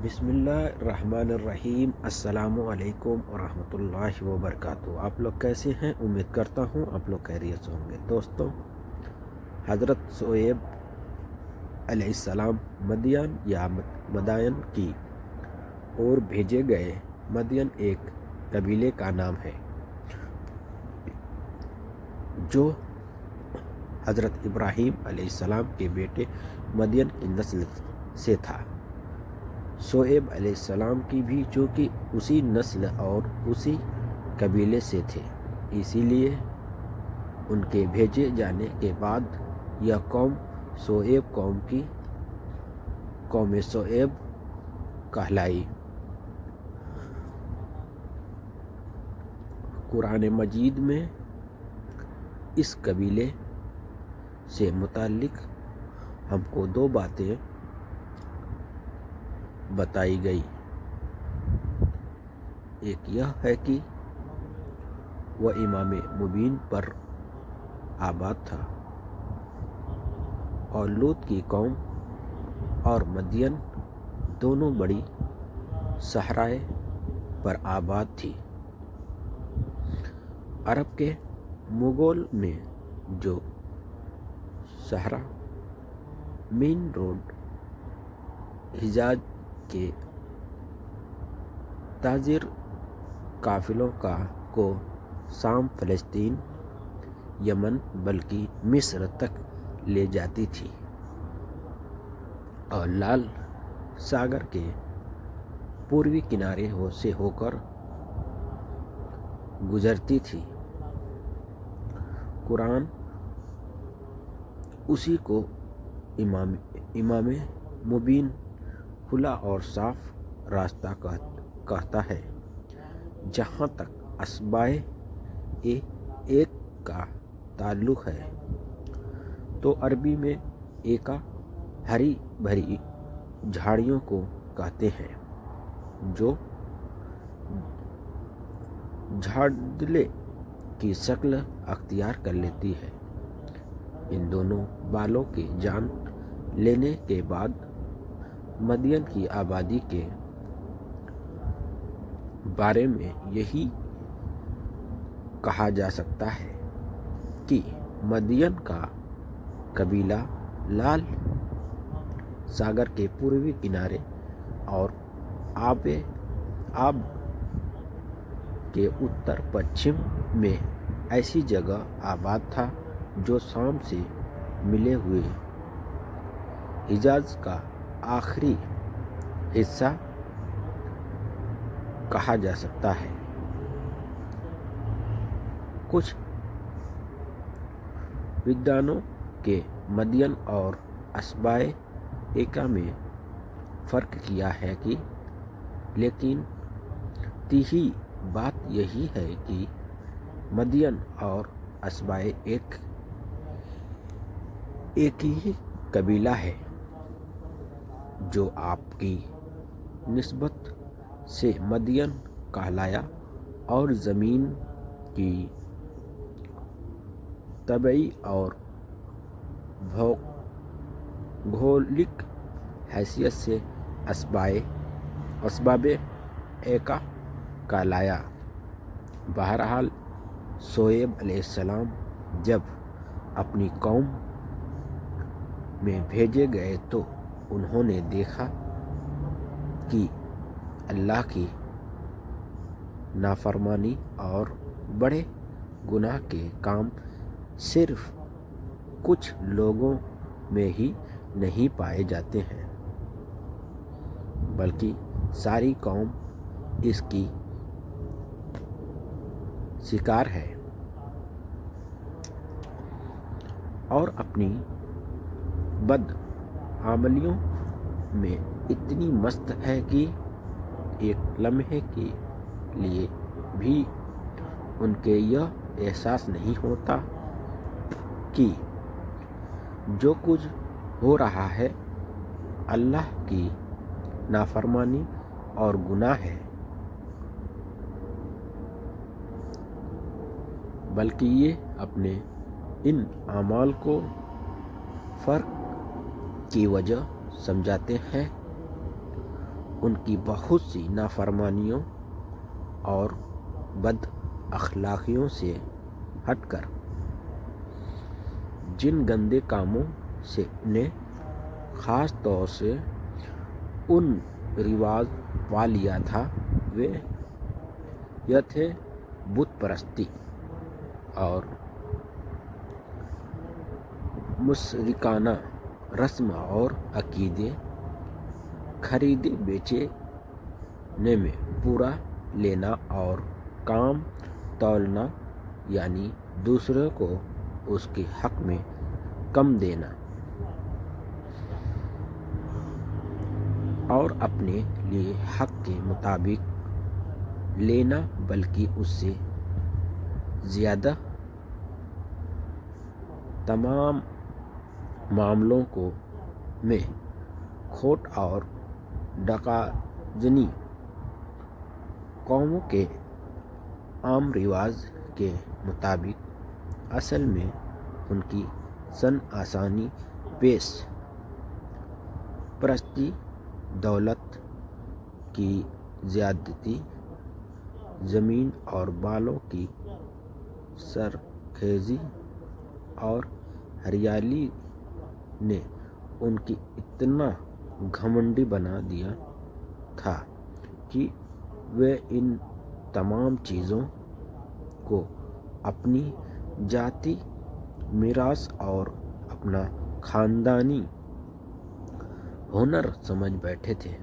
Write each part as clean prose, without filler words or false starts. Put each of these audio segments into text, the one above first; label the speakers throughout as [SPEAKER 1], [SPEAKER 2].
[SPEAKER 1] بسم اللہ الرحمن الرحیم۔ السلام علیکم ورحمۃ اللہ وبرکاتہ۔ آپ لوگ کیسے ہیں؟ امید کرتا ہوں آپ لوگ خیریت سے ہوں گے۔ دوستوں، حضرت شعیب علیہ السلام مدین یا مدائن کی اور بھیجے گئے۔ مدین ایک قبیلے کا نام ہے جو حضرت ابراہیم علیہ السلام کے بیٹے مدین کی نسل سے تھا۔ شعیب علیہ السلام کی بھی چونکہ اسی نسل اور اسی قبیلے سے تھے، اسی لیے ان کے بھیجے جانے کے بعد یہ قوم شعیب قوم شعیب کہلائی۔ قرآن مجید میں اس قبیلے سے متعلق ہم کو دو باتیں بتائی گئی۔ ایک یہ ہے کہ وہ امام مبین پر آباد تھا، اور لوط کی قوم اور مدین دونوں بڑی صحرائے پر آباد تھی۔ عرب کے مغول میں جو صحرا مین روڈ حجاز کے تاجر قافلوں کو شام، فلسطین، یمن بلکہ مصر تک لے جاتی تھی، اور لال ساگر کے پوروی کنارے سے ہو کر گزرتی تھی۔ قرآن اسی کو امام مبین، کھلا اور صاف راستہ کہتا ہے۔ جہاں تک اشباہ ایک کا تعلق ہے تو عربی میں ایکا ہری بھری جھاڑیوں کو کہتے ہیں جو جھاڑدلے کی شکل اختیار کر لیتی ہے۔ ان دونوں بالوں کے جان لینے کے بعد مدین کی آبادی کے بارے میں یہی کہا جا سکتا ہے کہ مدین کا قبیلہ لال ساگر کے پوروی کنارے اور آب کے اتر پچھم میں ایسی جگہ آباد تھا جو شام سے ملے ہوئے حجاز کا آخری حصہ کہا جا سکتا ہے۔ کچھ ویدوانوں کے مدین اور اشباہ ایکا میں فرق کیا ہے لیکن تیہی بات یہی ہے کہ مدین اور اشباہ ایک ہی قبیلہ ہے جو آپ کی نسبت سے مدین کہلایا، اور زمین کی طبعی اور بھوگولک حیثیت سے اسباب ایکا کہلایا۔ بہرحال شعیب علیہ السلام جب اپنی قوم میں بھیجے گئے تو انہوں نے دیکھا کہ اللہ کی نافرمانی اور بڑے گناہ کے کام صرف کچھ لوگوں میں ہی نہیں پائے جاتے ہیں بلکہ ساری قوم اس کی شکار ہے، اور اپنی بدعملیوں میں اتنی مست ہے کہ ایک لمحے کے لیے بھی ان کے یہ احساس نہیں ہوتا کہ جو کچھ ہو رہا ہے اللہ کی نافرمانی اور گناہ ہے، بلکہ یہ اپنے ان اعمال کو فرق کی وجہ سمجھاتے ہیں ان کی بہت سی نافرمانیوں اور بد اخلاقیوں سے ہٹ کر جن گندے کاموں سے نے خاص طور سے ان رواج پا لیا تھا وہ یہ تھے بت پرستی اور مشرکانہ رسم اور عقیدے، خریدے بیچنے میں پورا لینا اور کام تولنا یعنی دوسرے کو اس کے حق میں کم دینا اور اپنے لیے حق کے مطابق لینا بلکہ اس سے زیادہ، تمام معاملوں کو میں کھوٹ اور ڈکازنی قوموں کے عام رواج کے مطابق اصل میں ان کی سن آسانی پیش پرستی، دولت کی زیادتی، زمین اور بالوں کی سرخیزی اور ہریالی نے ان کی اتنا گھمنڈی بنا دیا تھا کہ وہ ان تمام چیزوں کو اپنی ذاتی میراث اور اپنا خاندانی ہنر سمجھ بیٹھے تھے،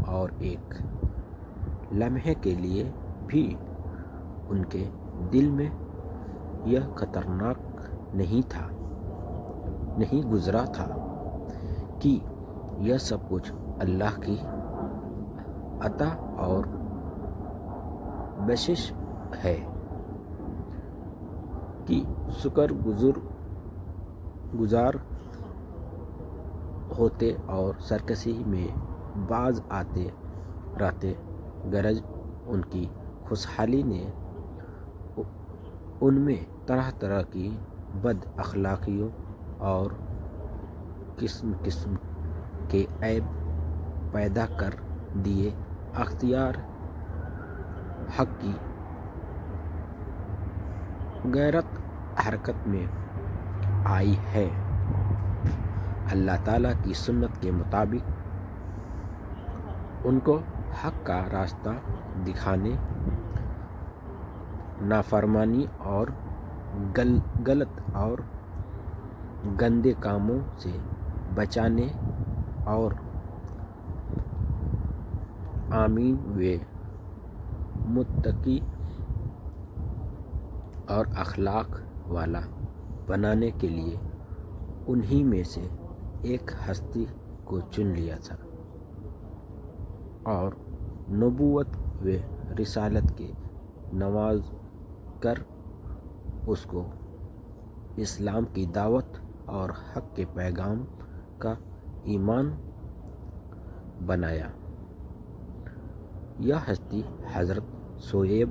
[SPEAKER 1] اور ایک لمحے کے لیے بھی ان کے دل میں یہ خطرناک نہیں گزرا تھا کہ یہ سب کچھ اللہ کی عطا اور بخشش ہے کہ شکر گزار ہوتے اور سرکشی میں باز آتے رہتے، غرض ان کی خوشحالی نے ان میں طرح طرح کی بد اخلاقیوں اور قسم قسم کے عیب پیدا کر دیے۔ اختیار حق کی غیرت حرکت میں آئی ہے۔ اللہ تعالیٰ کی سنت کے مطابق ان کو حق کا راستہ دکھانے، نافرمانی اور غلط اور گندے کاموں سے بچانے اور آمین و متقی اور اخلاق والا بنانے کے لیے انہی میں سے ایک ہستی کو چن لیا تھا اور نبوت و رسالت کے نواز کر اس کو اسلام کی دعوت اور حق کے پیغام کا ایمان بنایا۔ یہ ہستی حضرت شعیب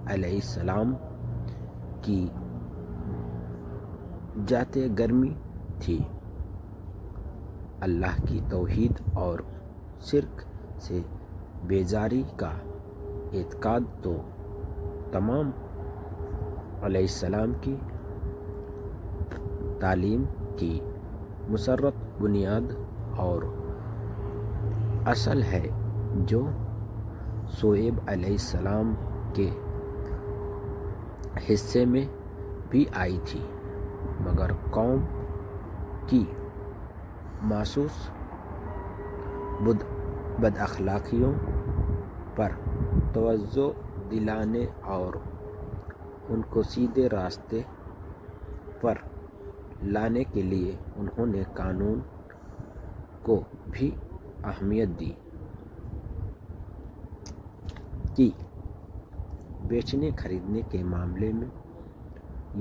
[SPEAKER 1] علیہ السلام کی ذات گرامی تھی۔ اللہ کی توحید اور شرک سے بیزاری کا اعتقاد تو تمام علیہ السلام کی تعلیم کی مسرت بنیاد اور اصل ہے، جو شعیب علیہ السلام کے حصے میں بھی آئی تھی، مگر قوم کی محسوس بد اخلاقیوں پر توجہ دلانے اور ان کو سیدھے راستے پر لانے کے لیے انہوں نے قانون کو بھی اہمیت دی کہ بیچنے خریدنے کے معاملے میں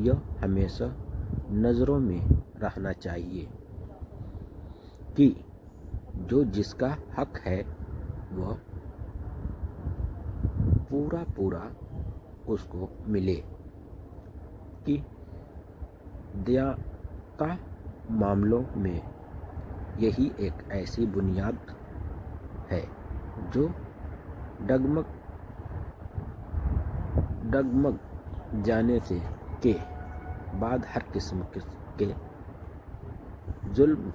[SPEAKER 1] یہ ہمیشہ نظروں میں رہنا چاہیے کہ جو جس کا حق ہے وہ پورا اس کو ملے، کہ دیانتی معاملوں میں یہی ایک ایسی بنیاد ہے جو ڈگمگ جانے سے کے بعد ہر قسم کے ظلم،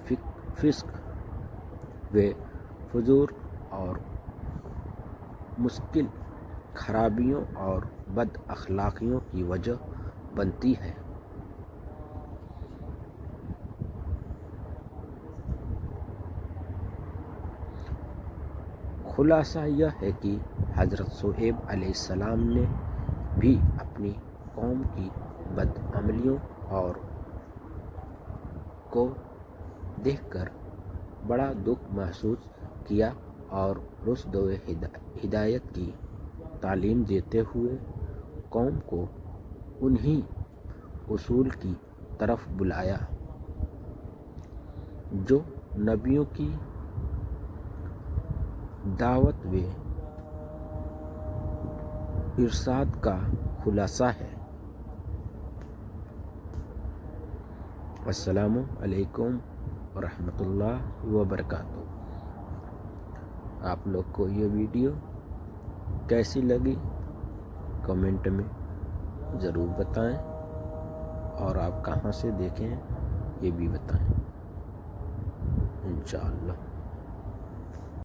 [SPEAKER 1] فسق و فجور اور مشکل خرابیوں اور بد اخلاقیوں کی وجہ بنتی ہے۔ خلاصہ یہ ہے کہ حضرت شعیب علیہ السلام نے بھی اپنی قوم کی بدعملیوں اور کو دیکھ کر بڑا دکھ محسوس کیا اور رشد و ہدایت کی تعلیم دیتے ہوئے قوم کو انہی اصول کی طرف بلایا جو نبیوں کی دعوت و ارشاد کا خلاصہ ہے۔ السلام علیکم ورحمۃ اللہ وبرکاتہ۔ آپ لوگ کو یہ ویڈیو کیسی لگی کمنٹ میں ضرور بتائیں، اور آپ کہاں سے دیکھیں یہ بھی بتائیں انشاءاللہ۔